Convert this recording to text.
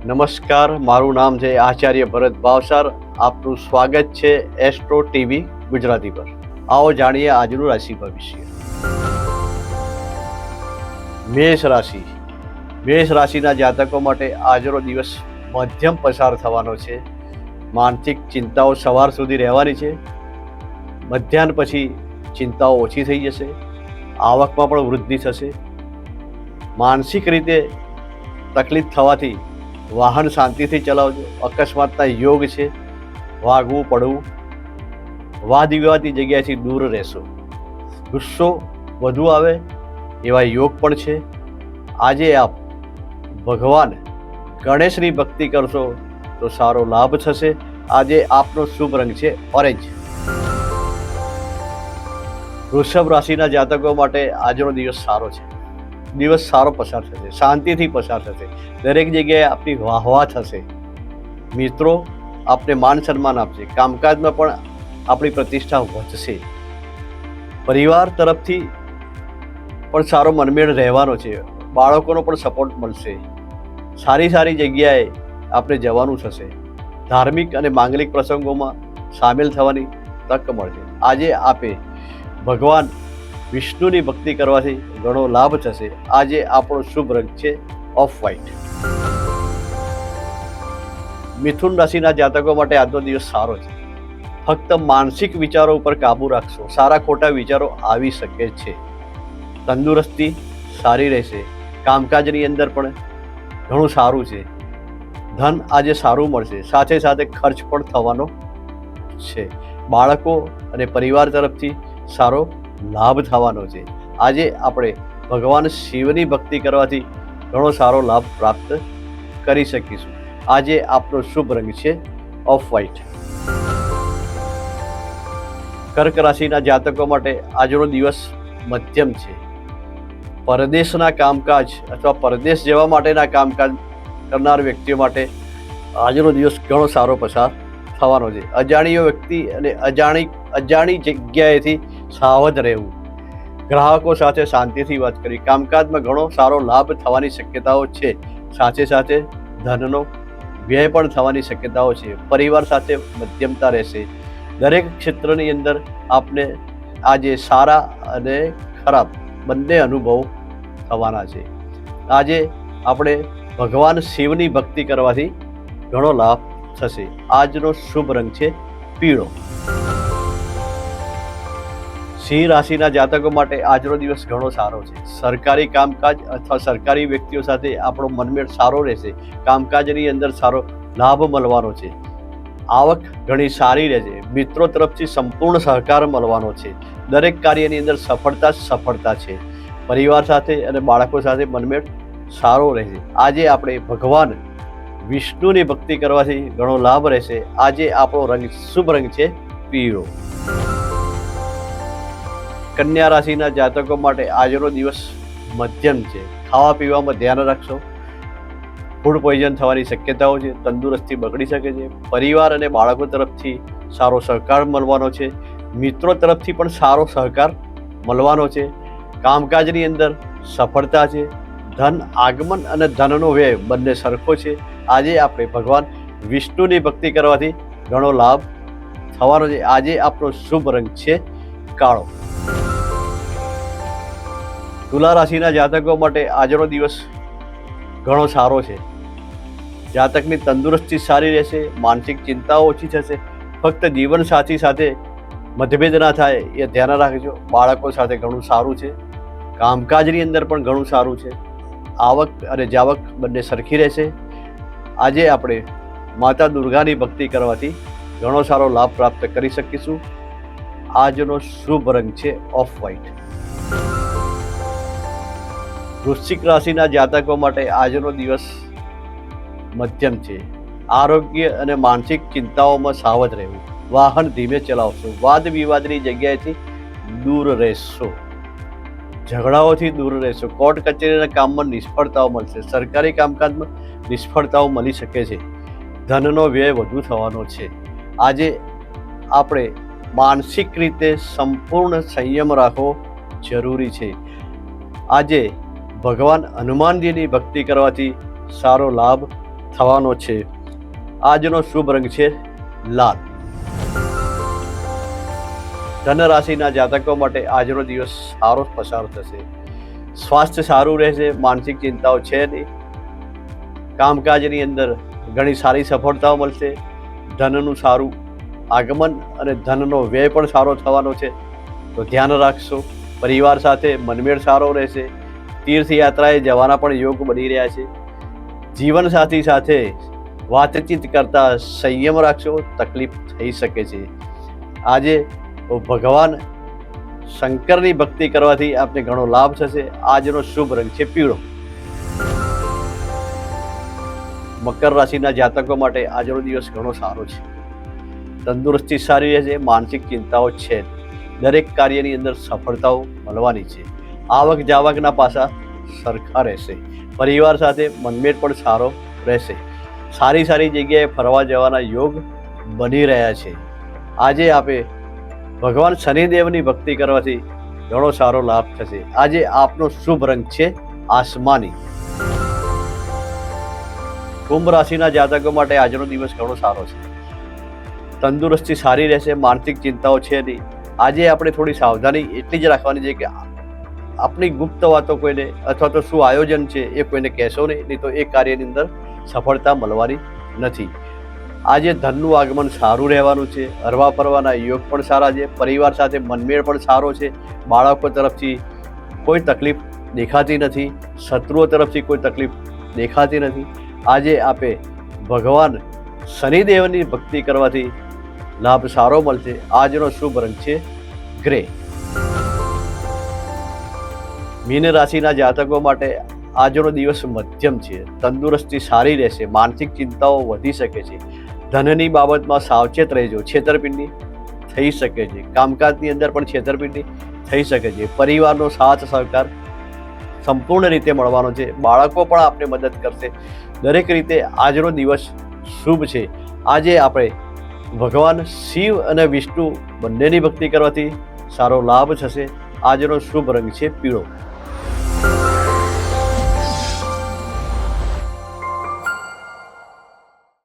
નમસ્કાર, મારું નામ છે આચાર્ય ભરત ભાવસાર. આપનું સ્વાગત છે એસ્ટ્રો ટીવી ગુજરાતી પર. આવો જાણીએ આજનું રાશિ ભવિષ્ય. મેષ રાશિ. મેષ રાશિના જાતકો માટે આજનો દિવસ મધ્યમ પસાર થવાનો છે. માનસિક ચિંતાઓ સવાર સુધી રહેવાની છે. મધ્યાહન પછી ચિંતાઓ ઓછી થઈ જશે. આવકમાં પણ વૃદ્ધિ થશે. માનસિક રીતે તકલીફ થવાથી વાહન શાંતિથી ચલાવજો. અકસ્માતના યોગ છે. વાગવું પડવું, વાદ વિવાદની જગ્યાએથી દૂર રહેશો. ગુસ્સો વધુ આવે એવા યોગ પણ છે. આજે આપ ભગવાન ગણેશની ભક્તિ કરશો તો સારો લાભ થશે. આજે આપનો શુભ રંગ છે ઓરેન્જ. વૃષભ રાશિના જાતકો માટે આજનો દિવસ સારો છે. દિવસ સારો પસાર થશે, શાંતિથી પસાર થશે. દરેક જગ્યાએ આપની વાહવા થશે. મિત્રો આપને માન સન્માન આપશે. કામકાજમાં પણ આપણી પ્રતિષ્ઠા વધશે. પરિવાર તરફથી પણ સારો મનમેળ રહેવાનો છે. બાળકોનો પણ સપોર્ટ મળશે. સારી સારી જગ્યાએ આપણે જવાનું થશે. ધાર્મિક અને માંગલિક પ્રસંગોમાં સામેલ થવાની તક મળશે. આજે આપે ભગવાન વિષ્ણુની ભક્તિ કરવાથી ઘણો લાભ થશે. આજે આપણો શુભ રંગ છે ઓફ વ્હાઇટ. મિથુન રાશિના જાતકો માટે આજનો દિવસ સારો છે. ફક્ત માનસિક વિચારો ઉપર કાબુ રાખશો. સારા ખોટા વિચારો આવી શકે છે. તંદુરસ્તી સારી રહેશે. કામકાજની અંદર પણ ઘણું સારું છે. ધન આજે સારું મળશે. સાથે સાથે ખર્ચ પણ થવાનો છે. બાળકો અને પરિવાર તરફથી સારો લાભ થવાનો છે. આજે આપણે ભગવાન શિવની ભક્તિ કરવાથી ઘણો સારો લાભ પ્રાપ્ત કરી શકીશું. આજે આપણો શુભ રંગ છે ઓફ વ્હાઇટ. કર્ક રાશિના જાતકો માટે આજનો દિવસ મધ્યમ છે. પરદેશના કામકાજ અથવા પરદેશ જવા માટેના કામકાજ કરનાર વ્યક્તિઓ માટે આજનો દિવસ ઘણો સારો પસાર થવાનો છે. અજાણ્યો વ્યક્તિ અને અજાણી જગ્યાએથી સાવધ રહેવું. ગ્રાહકો સાથે શાંતિથી વાત કરી. કામકાજમાં ઘણો સારો લાભ થવાની શક્યતાઓ છે. સાથે સાથે ધનનો વ્યય પણ થવાની શક્યતાઓ છે. પરિવાર સાથે મધ્યમતા રહેશે. દરેક ક્ષેત્રની અંદર આપને આજે સારા અને ખરાબ બંને અનુભવ થવાના છે. આજે આપણે ભગવાન શિવની ભક્તિ કરવાથી ઘણો લાભ થશે. આજનો શુભ રંગ છે પીળો. સિંહ રાશિના જાતકો માટે આજનો દિવસ ઘણો સારો છે. સરકારી કામકાજ અથવા સરકારી વ્યક્તિઓ સાથે આપણો મનમેળ સારો રહેશે. કામકાજની અંદર સારો લાભ મળવાનો છે. આવક ઘણી સારી રહેશે. મિત્રો તરફથી સંપૂર્ણ સહકાર મળવાનો છે. દરેક કાર્યની અંદર સફળતા છે. પરિવાર સાથે અને બાળકો સાથે મનમેળ સારો રહેશે. આજે આપણે ભગવાન વિષ્ણુની ભક્તિ કરવાથી ઘણો લાભ રહેશે. આજે આપણો રંગ શુભ રંગ છે પીળો. કન્યા રાશિના જાતકો માટે આજનો દિવસ મધ્યમ છે. ખાવા પીવામાં ધ્યાન રાખશો. ફૂડ પોઈઝન થવાની શક્યતાઓ છે. તંદુરસ્તી બગડી શકે છે. પરિવાર અને બાળકો તરફથી સારો સહકાર મળવાનો છે. મિત્રો તરફથી પણ સારો સહકાર મળવાનો છે. કામકાજની અંદર સફળતા છે. ધન આગમન અને ધનનો વ્યય બંને સરખો છે. આજે આપણે ભગવાન વિષ્ણુની ભક્તિ કરવાથી ઘણો લાભ થવાનો છે. આજે આપણો શુભ રંગ છે કાળો. તુલા રાશિના જાતકો માટે આજનો દિવસ ઘણો સારો છે. જાતકની તંદુરસ્તી સારી રહેશે. માનસિક ચિંતાઓ ઓછી થશે. ફક્ત જીવનસાથી સાથે મતભેદ ના થાય એ ધ્યાન રાખજો. બાળકો સાથે ઘણું સારું છે. કામકાજની અંદર પણ ઘણું સારું છે. આવક અને જાવક બંને સરખી રહેશે. આજે આપણે માતા દુર્ગાની ભક્તિ કરવાથી ઘણો સારો લાભ પ્રાપ્ત કરી શકીશું. આજનો શુભ રંગ છે ઓફ વ્હાઇટ. વૃશ્ચિક રાશિના જાતકો માટે આજનો દિવસ મધ્યમ છે. આરોગ્ય અને માનસિક ચિંતાઓમાં સાવધ રહેવું. વાહન ધીમે ચલાવશો. વાદ વિવાદની જગ્યાએથી દૂર રહેશો. ઝઘડાઓથી દૂર રહેશો. કોર્ટ કચેરીના કામમાં નિષ્ફળતાઓ મળશે. સરકારી કામકાજમાં નિષ્ફળતાઓ મળી શકે છે. ધનનો વ્યય વધુ થવાનો છે. આજે આપણે માનસિક રીતે સંપૂર્ણ સંયમ રાખવો જરૂરી છે. આજે ભગવાન હનુમાનજીની ભક્તિ કરવાથી સારો લાભ થવાનો છે. આજનો શુભ રંગ છે લાલ. ધન રાશિના જાતકો માટે આજનો દિવસ સારો પસાર થશે. સ્વાસ્થ્ય સારું રહેશે, માનસિક ચિંતાઓ છે નહીં. કામકાજની અંદર ઘણી સારી સફળતાઓ મળશે. ધનનું સારું આગમન અને ધનનો વ્યય પણ સારો થવાનો છે, તો ધ્યાન રાખશો. પરિવાર સાથે મનમેળ સારો રહેશે. તીર્થયાત્રાએ જવાના પણ યોગ બની રહ્યા છે. જીવનસાથી સાથે વાતચીત કરતા સંયમ રાખશો, તકલીફ થઈ શકે છે. આજે ભગવાન શંકરની ભક્તિ કરવાથી આપને ઘણો લાભ થશે. આજનો શુભ રંગ છે પીળો. મકર રાશિના જાતકો માટે આજનો દિવસ ઘણો સારો છે. તંદુરસ્તી સારી રહેશે, માનસિક ચિંતાઓ છે. દરેક કાર્યની અંદર સફળતાઓ મળવાની છે. આવક જાવકના પાસા સરખા રહેશે. પરિવાર સાથે મનમેળ પણ સારો રહેશે. સારી સારી જગ્યાએ ફરવા જવાના યોગ બની રહ્યા છે. આજે આપે ભગવાન શનિદેવની ભક્તિ કરવાથી ઘણો સારો લાભ થશે. આજે આપનો શુભ રંગ છે આસમાની. કુંભ રાશિના જાતકો માટે આજનો દિવસ ઘણો સારો છે. તંદુરસ્તી સારી રહેશે, માનસિક ચિંતાઓ છે નહીં. આજે આપણે થોડી સાવધાની એટલી જ રાખવાની છે કે આપણી ગુપ્ત વાતો કોઈને અથવા તો શું આયોજન છે એ કોઈને કહેશો નહીં તો એ કાર્યની અંદર સફળતા મળવાની નથી. આજે ધનનું આગમન સારું રહેવાનું છે. હરવા ફરવાના યોગ પણ સારા છે. પરિવાર સાથે મનમેળ પણ સારો છે. બાળકો તરફથી કોઈ તકલીફ દેખાતી નથી. શત્રુઓ તરફથી કોઈ તકલીફ દેખાતી નથી. આજે આપે ભગવાન શનિદેવની ભક્તિ કરવાથી લાભ સારો મળશે. આજનો શુભ રંગ છે ગ્રે. મીન રાશિના જાતકો માટે આજનો દિવસ મધ્યમ છે. તંદુરસ્તી સારી રહેશે, માનસિક ચિંતાઓ વધી શકે છે. ધનની બાબતમાં સાવચેત રહેજો, છેતરપિંડી થઈ શકે છે. કામકાજની અંદર પણ છેતરપિંડી થઈ શકે છે. પરિવારનો સાથ સહકાર સંપૂર્ણ રીતે મળવાનો છે. બાળકો પણ આપને મદદ કરશે. દરેક રીતે આજનો દિવસ શુભ છે. આજે આપણે ભગવાન શિવ અને વિષ્ણુ બંનેની ભક્તિ કરવાથી સારો લાભ થશે. આજનો શુભ રંગ છે પીળો.